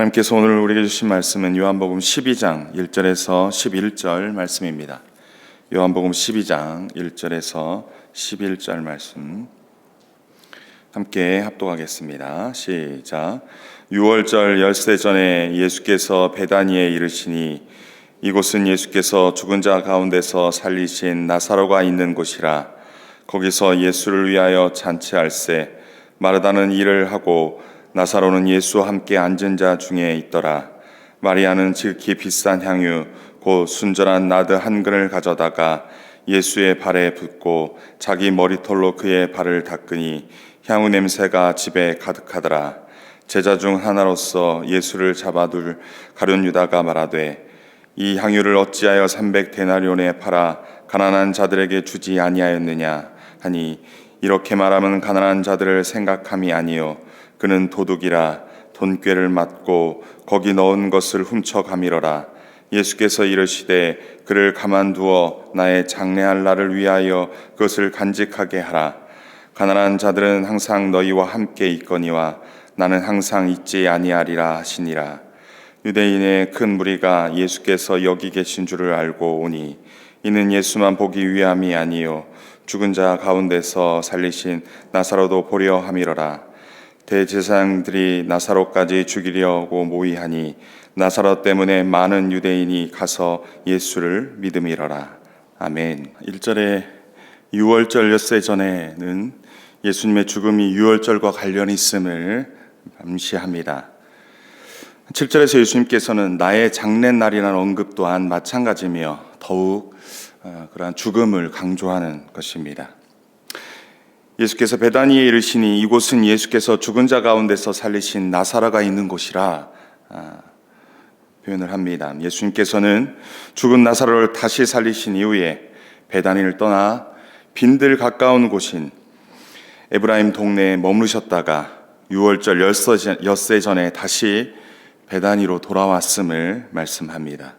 하나님께서 오늘 우리에게 주신 말씀은 요한복음 12장 1절에서 11절 말씀입니다. 요한복음 12장 1절에서 11절 말씀 함께 합독하겠습니다. 시작. 유월절 엿새 전에 예수께서 베다니에 이르시니 이곳은 예수께서 죽은 자 가운데서 살리신 나사로가 있는 곳이라. 거기서 예수를 위하여 잔치할세 마르다는 일을 하고 나사로는 예수와 함께 앉은 자 중에 있더라. 마리아는 지극히 비싼 향유 곧 순전한 나드 한 근을 가져다가 예수의 발에 붓고 자기 머리털로 그의 발을 닦으니 향후 냄새가 집에 가득하더라. 제자 중 하나로서 예수를 잡아둘 가룟 유다가 말하되 이 향유를 어찌하여 300데나리온에 팔아 가난한 자들에게 주지 아니하였느냐 하니 이렇게 말하면 가난한 자들을 생각함이 아니요 그는 도둑이라 돈꾀를 맞고 거기 넣은 것을 훔쳐 가미러라. 예수께서 이르시되 그를 가만두어 나의 장례할 날을 위하여 그것을 간직하게 하라. 가난한 자들은 항상 너희와 함께 있거니와 나는 항상 있지 아니하리라 하시니라. 유대인의 큰 무리가 예수께서 여기 계신 줄을 알고 오니 이는 예수만 보기 위함이 아니요 죽은 자 가운데서 살리신 나사로도 보려 함이러라. 대제사장들이 나사로까지 죽이려고 모의하니 나사로 때문에 많은 유대인이 가서 예수를 믿음이러라. 아멘. 1절에 유월절 엿새 전에는 예수님의 죽음이 유월절과 관련이 있음을 암시합니다. 7절에서 예수님께서는 나의 장례날이라는 언급 또한 마찬가지며 더욱 그러한 죽음을 강조하는 것입니다. 예수께서 베다니에 이르시니 이곳은 예수께서 죽은 자 가운데서 살리신 나사로가 있는 곳이라 표현을 합니다. 예수님께서는 죽은 나사로를 다시 살리신 이후에 베다니를 떠나 빈들 가까운 곳인 에브라임 동네에 머무르셨다가 유월절 엿새 전에 다시 베다니로 돌아왔음을 말씀합니다.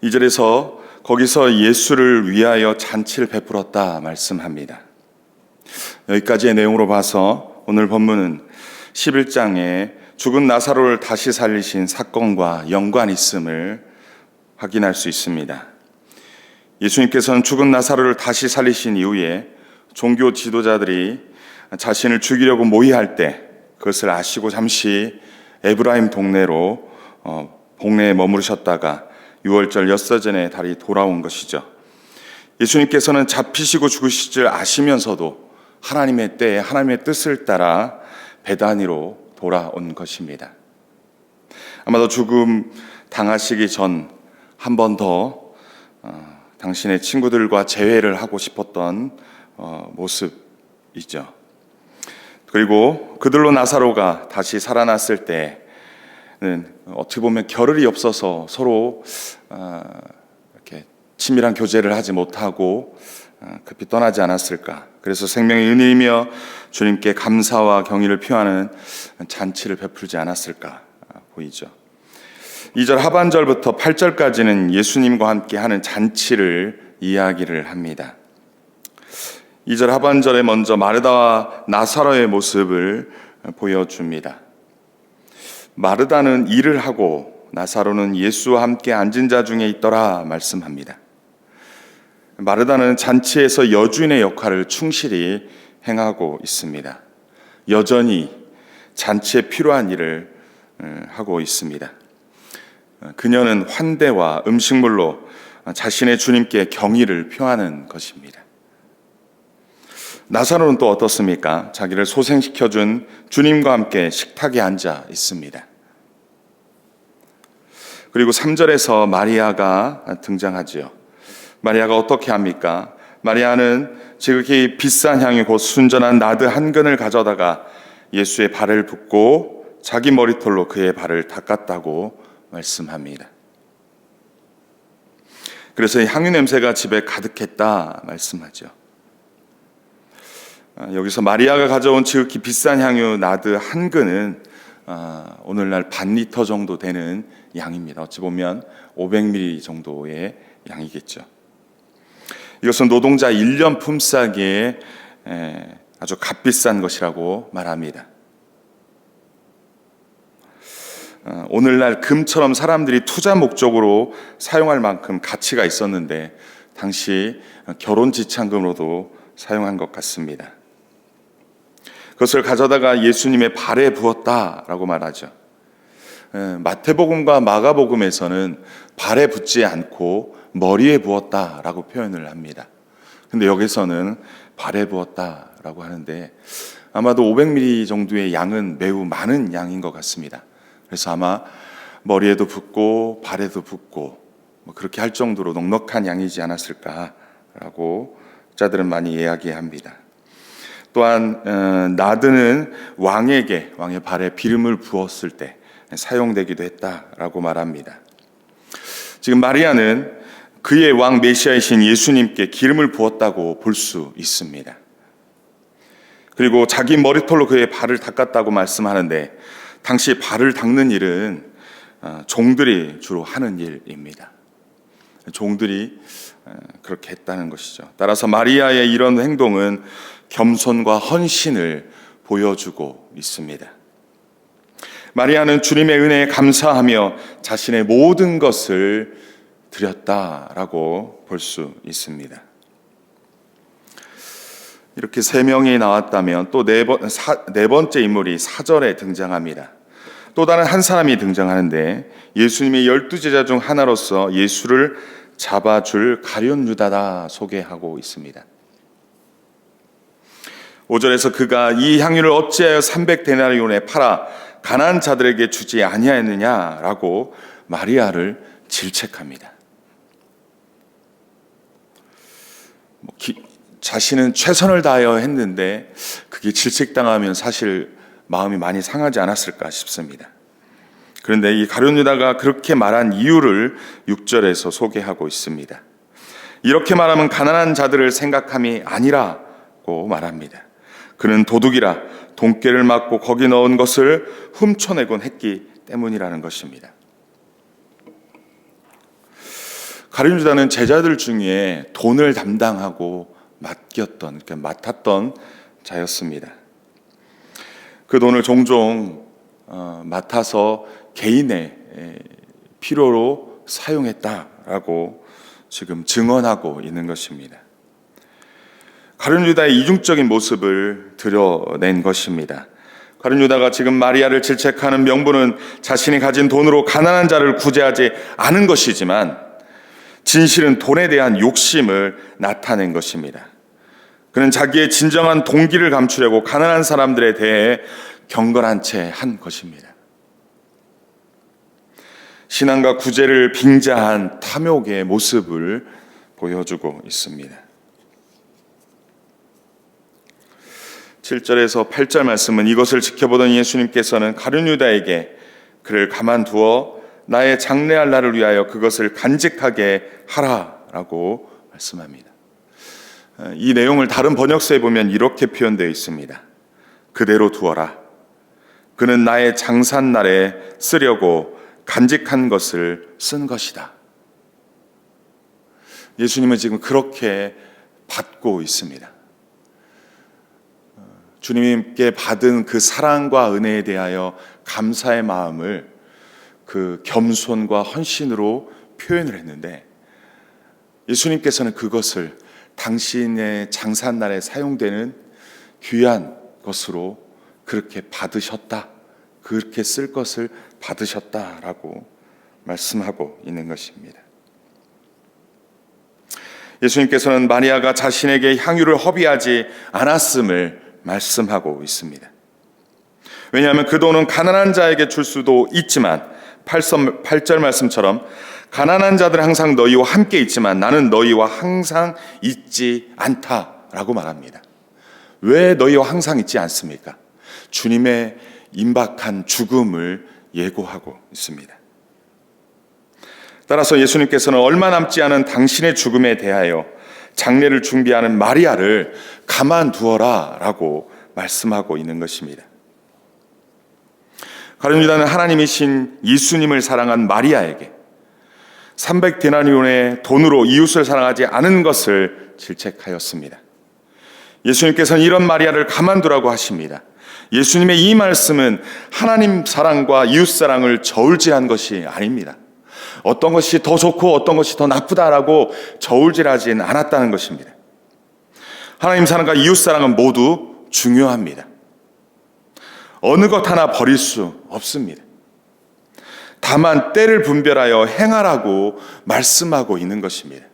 2절에서 거기서 예수를 위하여 잔치를 베풀었다 말씀합니다. 여기까지의 내용으로 봐서 오늘 본문은 11장에 죽은 나사로를 다시 살리신 사건과 연관이 있음을 확인할 수 있습니다. 예수님께서는 죽은 나사로를 다시 살리신 이후에 종교 지도자들이 자신을 죽이려고 모의할 때 그것을 아시고 잠시 에브라임 동네로 동네에 머무르셨다가 유월절 엿새 전에 다시 돌아온 것이죠. 예수님께서는 잡히시고 죽으실 줄 아시면서도 하나님의 때에 하나님의 뜻을 따라 베다니로 돌아온 것입니다. 아마도 죽음 당하시기 전 한 번 더 당신의 친구들과 재회를 하고 싶었던 모습이죠. 그리고 그들로 나사로가 다시 살아났을 때는 어떻게 보면 겨를이 없어서 서로 이렇게 친밀한 교제를 하지 못하고 급히 떠나지 않았을까. 그래서 생명의 은혜이며 주님께 감사와 경의를 표하는 잔치를 베풀지 않았을까 보이죠. 2절 하반절부터 8절까지는 예수님과 함께 하는 잔치를 이야기를 합니다. 2절 하반절에 먼저 마르다와 나사로의 모습을 보여줍니다. 마르다는 일을 하고 나사로는 예수와 함께 앉은 자 중에 있더라 말씀합니다. 마르다는 잔치에서 여주인의 역할을 충실히 행하고 있습니다. 여전히 잔치에 필요한 일을 하고 있습니다. 그녀는 환대와 음식물로 자신의 주님께 경의를 표하는 것입니다. 나사로는 또 어떻습니까? 자기를 소생시켜준 주님과 함께 식탁에 앉아 있습니다. 그리고 3절에서 마리아가 등장하지요. 마리아가 어떻게 합니까? 마리아는 지극히 비싼 향유 곧 순전한 나드 한 근을 가져다가 예수의 발을 붓고 자기 머리털로 그의 발을 닦았다고 말씀합니다. 그래서 이 향유 냄새가 집에 가득했다 말씀하죠. 여기서 마리아가 가져온 지극히 비싼 향유 나드 한 근은 오늘날 반 리터 정도 되는 양입니다. 어찌 보면 500ml 정도의 양이겠죠. 이것은 노동자 1년 품삯에 아주 값비싼 것이라고 말합니다. 오늘날 금처럼 사람들이 투자 목적으로 사용할 만큼 가치가 있었는데 당시 결혼 지참금으로도 사용한 것 같습니다. 그것을 가져다가 예수님의 발에 부었다라고 말하죠. 마태복음과 마가복음에서는 발에 붓지 않고 머리에 부었다라고 표현을 합니다. 근데 여기서는 발에 부었다라고 하는데 아마도 500ml 정도의 양은 매우 많은 양인 것 같습니다. 그래서 아마 머리에도 붓고 발에도 붓고 그렇게 할 정도로 넉넉한 양이지 않았을까라고 자들은 많이 이야기합니다. 또한 나드는 왕의 발에 기름을 부었을 때 사용되기도 했다라고 말합니다. 지금 마리아는 그의 왕 메시아이신 예수님께 기름을 부었다고 볼 수 있습니다. 그리고 자기 머리털로 그의 발을 닦았다고 말씀하는데 당시 발을 닦는 일은 종들이 주로 하는 일입니다. 종들이 그렇게 했다는 것이죠. 따라서 마리아의 이런 행동은 겸손과 헌신을 보여주고 있습니다. 마리아는 주님의 은혜에 감사하며 자신의 모든 것을 드렸다라고 볼 수 있습니다. 이렇게 세 명이 나왔다면 또 네 번째 인물이 4절에 등장합니다. 또 다른 한 사람이 등장하는데 예수님의 12제자 중 하나로서 예수를 잡아줄 가룟 유다다 소개하고 있습니다. 5절에서 그가 이 향유를 어찌하여 300데나리온에 팔아 가난한 자들에게 주지 아니하였느냐라고 마리아를 질책합니다. 자신은 최선을 다하여 했는데 그게 질책당하면 사실 마음이 많이 상하지 않았을까 싶습니다. 그런데 이 가룟 유다가 그렇게 말한 이유를 6절에서 소개하고 있습니다. 이렇게 말하면 가난한 자들을 생각함이 아니라고 말합니다. 그는 도둑이라 돈깨를 맞고 거기 넣은 것을 훔쳐내곤 했기 때문이라는 것입니다. 가룟 유다는 제자들 중에 돈을 담당하고 맡았던 자였습니다. 그 돈을 종종 맡아서 개인의 필요로 사용했다라고 지금 증언하고 있는 것입니다. 가룟 유다의 이중적인 모습을 드러낸 것입니다. 가룟 유다가 지금 마리아를 질책하는 명분은 자신이 가진 돈으로 가난한 자를 구제하지 않은 것이지만 진실은 돈에 대한 욕심을 나타낸 것입니다. 그는 자기의 진정한 동기를 감추려고 가난한 사람들에 대해 경건한 채 한 것입니다. 신앙과 구제를 빙자한 탐욕의 모습을 보여주고 있습니다. 7절에서 8절 말씀은 이것을 지켜보던 예수님께서는 가룟 유다에게 그를 가만두어 나의 장래할 날을 위하여 그것을 간직하게 하라라고 말씀합니다. 이 내용을 다른 번역서에 보면 이렇게 표현되어 있습니다. 그대로 두어라. 그는 나의 장산날에 쓰려고 간직한 것을 쓴 것이다. 예수님은 지금 그렇게 받고 있습니다. 주님께 받은 그 사랑과 은혜에 대하여 감사의 마음을 그 겸손과 헌신으로 표현을 했는데 예수님께서는 그것을 당신의 장산날에 사용되는 귀한 것으로 그렇게 받으셨다. 그렇게 쓸 것을 받으셨다라고 말씀하고 있는 것입니다. 예수님께서는 마리아가 자신에게 향유를 허비하지 않았음을 말씀하고 있습니다. 왜냐하면 그 돈은 가난한 자에게 줄 수도 있지만 8절 말씀처럼 가난한 자들은 항상 너희와 함께 있지만 나는 너희와 항상 있지 않다라고 말합니다. 왜 너희와 항상 있지 않습니까? 주님의 임박한 죽음을 예고하고 있습니다. 따라서 예수님께서는 얼마 남지 않은 당신의 죽음에 대하여 장례를 준비하는 마리아를 가만두어라 라고 말씀하고 있는 것입니다. 가룟 유다는 하나님이신 예수님을 사랑한 마리아에게 300데나리온의 돈으로 이웃을 사랑하지 않은 것을 질책하였습니다. 예수님께서는 이런 마리아를 가만두라고 하십니다. 예수님의 이 말씀은 하나님 사랑과 이웃 사랑을 저울질한 것이 아닙니다. 어떤 것이 더 좋고 어떤 것이 더 나쁘다라고 저울질하지는 않았다는 것입니다. 하나님 사랑과 이웃 사랑은 모두 중요합니다. 어느 것 하나 버릴 수 없습니다. 다만 때를 분별하여 행하라고 말씀하고 있는 것입니다.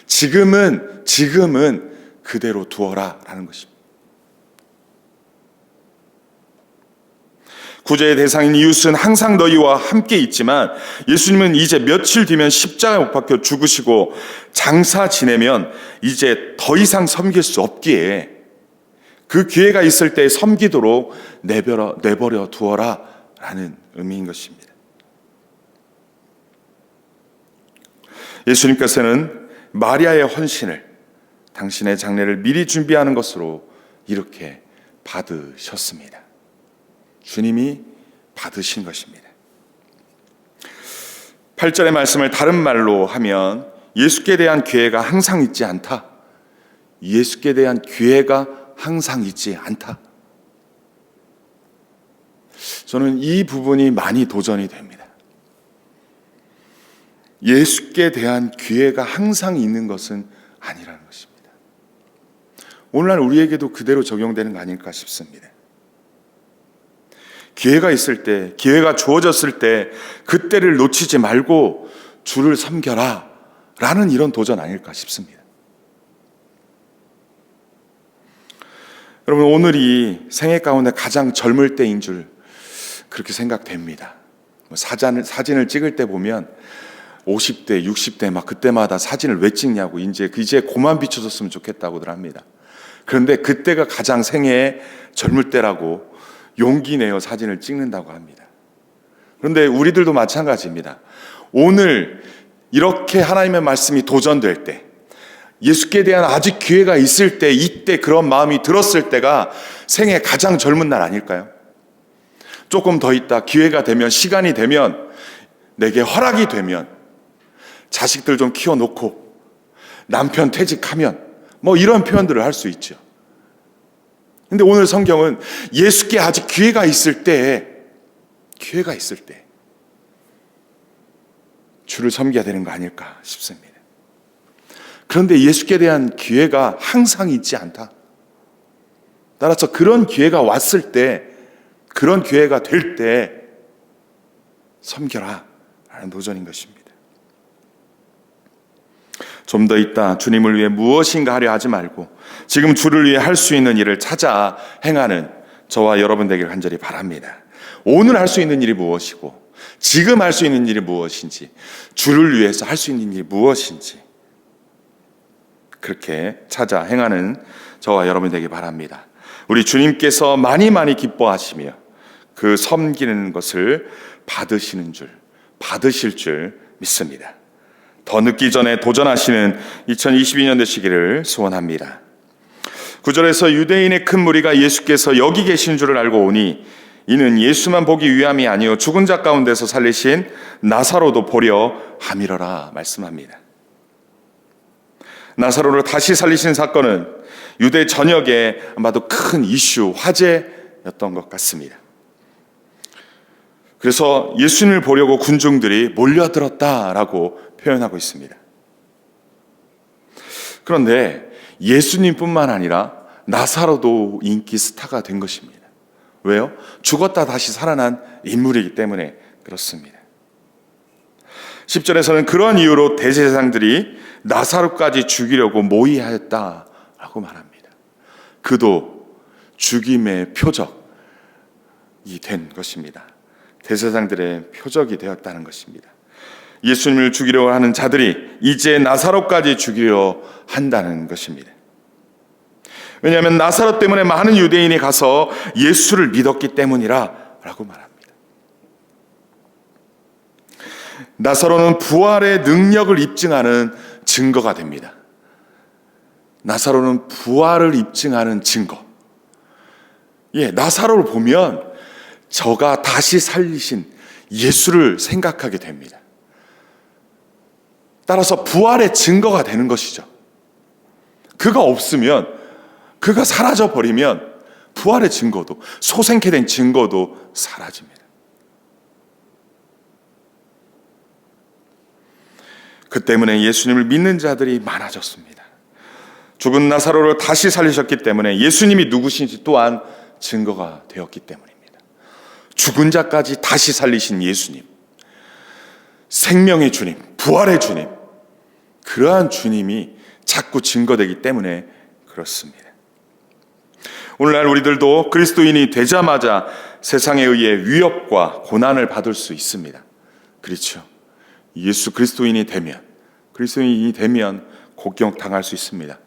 지금은 그대로 두어라 라는 것입니다. 구제의 대상인 이웃은 항상 너희와 함께 있지만 예수님은 이제 며칠 뒤면 십자가에 못 박혀 죽으시고 장사 지내면 이제 더 이상 섬길 수 없기에 그 기회가 있을 때 섬기도록 내버려 두어라 라는 의미인 것입니다. 예수님께서는 마리아의 헌신을 당신의 장례를 미리 준비하는 것으로 이렇게 받으셨습니다. 주님이 받으신 것입니다. 8절의 말씀을 다른 말로 하면 예수께 대한 기회가 항상 있지 않다. 예수께 대한 기회가 항상 있지 않다. 저는 이 부분이 많이 도전이 됩니다. 예수께 대한 기회가 항상 있는 것은 아니라는 것입니다. 오늘날 우리에게도 그대로 적용되는 거 아닐까 싶습니다. 기회가 있을 때, 기회가 주어졌을 때 그때를 놓치지 말고 주를 섬겨라 라는 이런 도전 아닐까 싶습니다. 여러분, 오늘이 생애 가운데 가장 젊을 때인 줄 그렇게 생각됩니다. 사진을 찍을 때 보면 50대, 60대 막 그때마다 사진을 왜 찍냐고 이제 그만 비춰줬으면 좋겠다고들 합니다. 그런데 그때가 가장 생애의 젊을 때라고 용기 내어 사진을 찍는다고 합니다. 그런데 우리들도 마찬가지입니다. 오늘 이렇게 하나님의 말씀이 도전될 때, 예수께 대한 아직 기회가 있을 때, 이때 그런 마음이 들었을 때가 생애 가장 젊은 날 아닐까요? 조금 더 있다 기회가 되면, 시간이 되면, 내게 허락이 되면 자식들 좀 키워놓고 남편 퇴직하면 뭐 이런 표현들을 할 수 있죠. 근데 오늘 성경은 예수께 아직 기회가 있을 때 주를 섬겨야 되는 거 아닐까 싶습니다. 그런데 예수께 대한 기회가 항상 있지 않다. 따라서 그런 기회가 왔을 때, 그런 기회가 될 때 섬겨라 라는 도전인 것입니다. 좀 더 있다 주님을 위해 무엇인가 하려 하지 말고 지금 주를 위해 할 수 있는 일을 찾아 행하는 저와 여러분 되길 간절히 바랍니다. 오늘 할 수 있는 일이 무엇이고 지금 할 수 있는 일이 무엇인지, 주를 위해서 할 수 있는 일이 무엇인지 그렇게 찾아 행하는 저와 여러분 되길 바랍니다. 우리 주님께서 많이 기뻐하시며 그 섬기는 것을 받으실 줄 믿습니다. 더 늦기 전에 도전하시는 2022년 되시기를 소원합니다. 9절에서 유대인의 큰 무리가 예수께서 여기 계신 줄을 알고 오니 이는 예수만 보기 위함이 아니요 죽은 자 가운데서 살리신 나사로도 보려 함이러라 말씀합니다. 나사로를 다시 살리신 사건은 유대 전역에 아마도 큰 이슈, 화제였던 것 같습니다. 그래서 예수님을 보려고 군중들이 몰려들었다라고 표현하고 있습니다. 그런데 예수님뿐만 아니라 나사로도 인기 스타가 된 것입니다. 왜요? 죽었다 다시 살아난 인물이기 때문에 그렇습니다. 10절에서는 그런 이유로 대제사장들이 나사로까지 죽이려고 모의하였다라고 말합니다. 그도 죽임의 표적이 된 것입니다. 대제사장들의 표적이 되었다는 것입니다. 예수님을 죽이려고 하는 자들이 이제 나사로까지 죽이려 한다는 것입니다. 왜냐하면 나사로 때문에 많은 유대인이 가서 예수를 믿었기 때문이라고 말합니다. 나사로는 부활의 능력을 입증하는 증거가 됩니다. 나사로는 부활을 입증하는 증거. 나사로를 보면 저가 다시 살리신 예수를 생각하게 됩니다. 따라서 부활의 증거가 되는 것이죠. 그가 없으면, 그가 사라져 버리면 부활의 증거도, 소생케 된 증거도 사라집니다. 그 때문에 예수님을 믿는 자들이 많아졌습니다. 죽은 나사로를 다시 살리셨기 때문에 예수님이 누구신지 또한 증거가 되었기 때문입니다. 죽은 자까지 다시 살리신 예수님, 생명의 주님, 부활의 주님, 그러한 주님이 자꾸 증거되기 때문에 그렇습니다. 오늘날 우리들도 그리스도인이 되자마자 세상에 의해 위협과 고난을 받을 수 있습니다. 그렇죠. 그리스도인이 되면 공격당할 수 있습니다.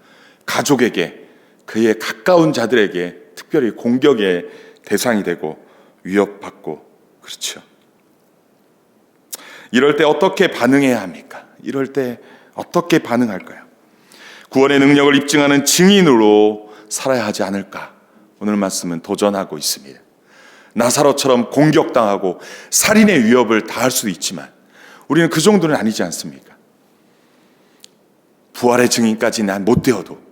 가족에게, 그의 가까운 자들에게 특별히 공격의 대상이 되고 위협받고, 그렇죠. 이럴 때 어떻게 반응해야 합니까? 이럴 때 어떻게 반응할까요? 구원의 능력을 입증하는 증인으로 살아야 하지 않을까? 오늘 말씀은 도전하고 있습니다. 나사로처럼 공격당하고 살인의 위협을 당할 수도 있지만 우리는 그 정도는 아니지 않습니까? 부활의 증인까지는 못 되어도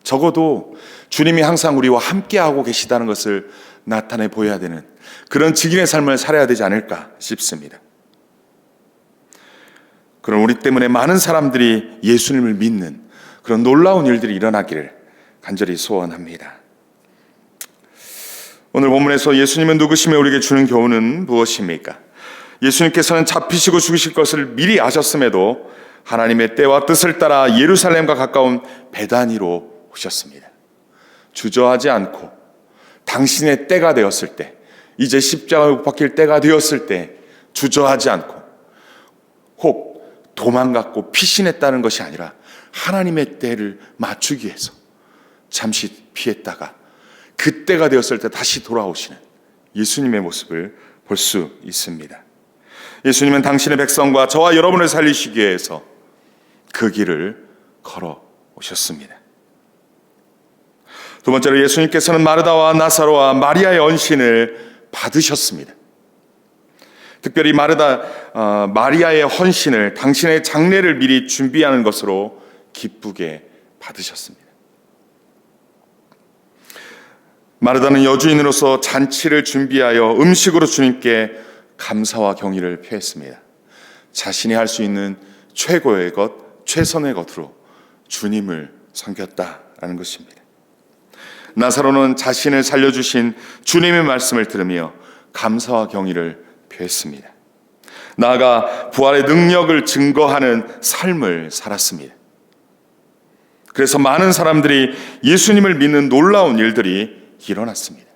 적어도 주님이 항상 우리와 함께하고 계시다는 것을 나타내 보여야 되는 그런 증인의 삶을 살아야 되지 않을까 싶습니다. 그런 우리 때문에 많은 사람들이 예수님을 믿는 그런 놀라운 일들이 일어나기를 간절히 소원합니다. 오늘 본문에서 예수님은 누구시며 우리에게 주는 교훈은 무엇입니까? 예수님께서는 잡히시고 죽으실 것을 미리 아셨음에도 하나님의 때와 뜻을 따라 예루살렘과 가까운 베다니로 오셨습니다. 주저하지 않고 당신의 때가 되었을 때, 이제 십자가에 못 박힐 때가 되었을 때 주저하지 않고 혹 도망갔고 피신했다는 것이 아니라 하나님의 때를 맞추기 위해서 잠시 피했다가 그 때가 되었을 때 다시 돌아오시는 예수님의 모습을 볼 수 있습니다. 예수님은 당신의 백성과 저와 여러분을 살리시기 위해서 그 길을 걸어 오셨습니다. 두 번째로 예수님께서는 마르다와 나사로와 마리아의 헌신을 받으셨습니다. 특별히 마리아의 헌신을 당신의 장례를 미리 준비하는 것으로 기쁘게 받으셨습니다. 마르다는 여주인으로서 잔치를 준비하여 음식으로 주님께 감사와 경의를 표했습니다. 자신이 할 수 있는 최고의 것, 최선의 것으로 주님을 섬겼다라는 것입니다. 나사로는 자신을 살려주신 주님의 말씀을 들으며 감사와 경의를 표했습니다. 나아가 부활의 능력을 증거하는 삶을 살았습니다. 그래서 많은 사람들이 예수님을 믿는 놀라운 일들이 일어났습니다.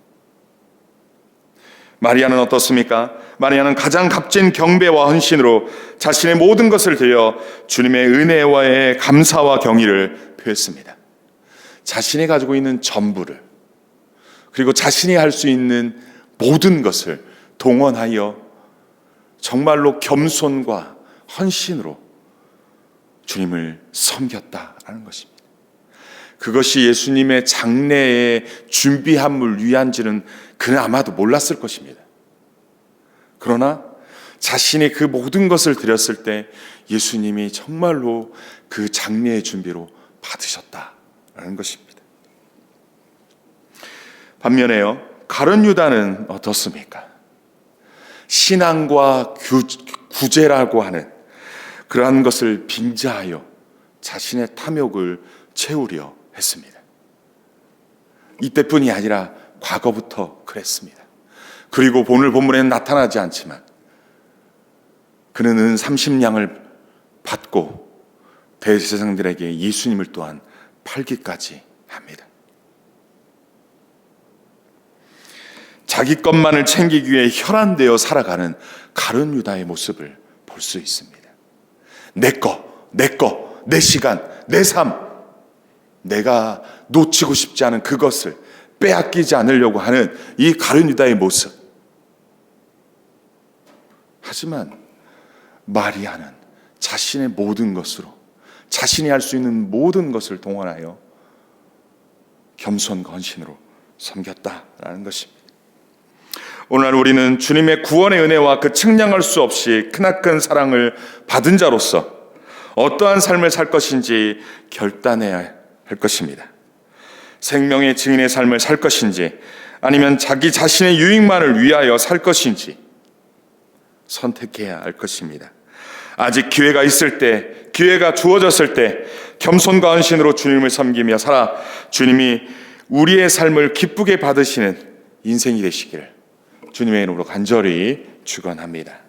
마리아는 어떻습니까? 마리아는 가장 값진 경배와 헌신으로 자신의 모든 것을 드려 주님의 은혜와의 감사와 경의를 표했습니다. 자신이 가지고 있는 전부를, 그리고 자신이 할 수 있는 모든 것을 동원하여 정말로 겸손과 헌신으로 주님을 섬겼다라는 것입니다. 그것이 예수님의 장래에 준비함을 위한지는 그는 아마도 몰랐을 것입니다. 그러나 자신이 그 모든 것을 드렸을 때 예수님이 정말로 그 장래의 준비로 받으셨다라는 것입니다. 반면에요, 가룟 유다는 어떻습니까? 신앙과 구제라고 하는 그러한 것을 빙자하여 자신의 탐욕을 채우려 했습니다. 이때뿐이 아니라 과거부터 그랬습니다. 그리고 오늘 본문에는 나타나지 않지만 그는 은 30냥을 받고 대제사장들에게 예수님을 또한 팔기까지 합니다. 자기 것만을 챙기기 위해 혈안되어 살아가는 가룟 유다의 모습을 볼 수 있습니다. 내 거, 내 시간, 내 삶, 내가 놓치고 싶지 않은 그것을 빼앗기지 않으려고 하는 이 가룟 유다의 모습. 하지만 마리아는 자신의 모든 것으로, 자신이 할 수 있는 모든 것을 동원하여 겸손과 헌신으로 섬겼다라는 것입니다. 오늘 우리는 주님의 구원의 은혜와 그 측량할 수 없이 크나큰 사랑을 받은 자로서 어떠한 삶을 살 것인지 결단해야 할 것입니다. 생명의 증인의 삶을 살 것인지 아니면 자기 자신의 유익만을 위하여 살 것인지 선택해야 할 것입니다. 아직 기회가 있을 때, 기회가 주어졌을 때 겸손과 헌신으로 주님을 섬기며 살아 주님이 우리의 삶을 기쁘게 받으시는 인생이 되시기를 주님의 이름으로 간절히 축원합니다.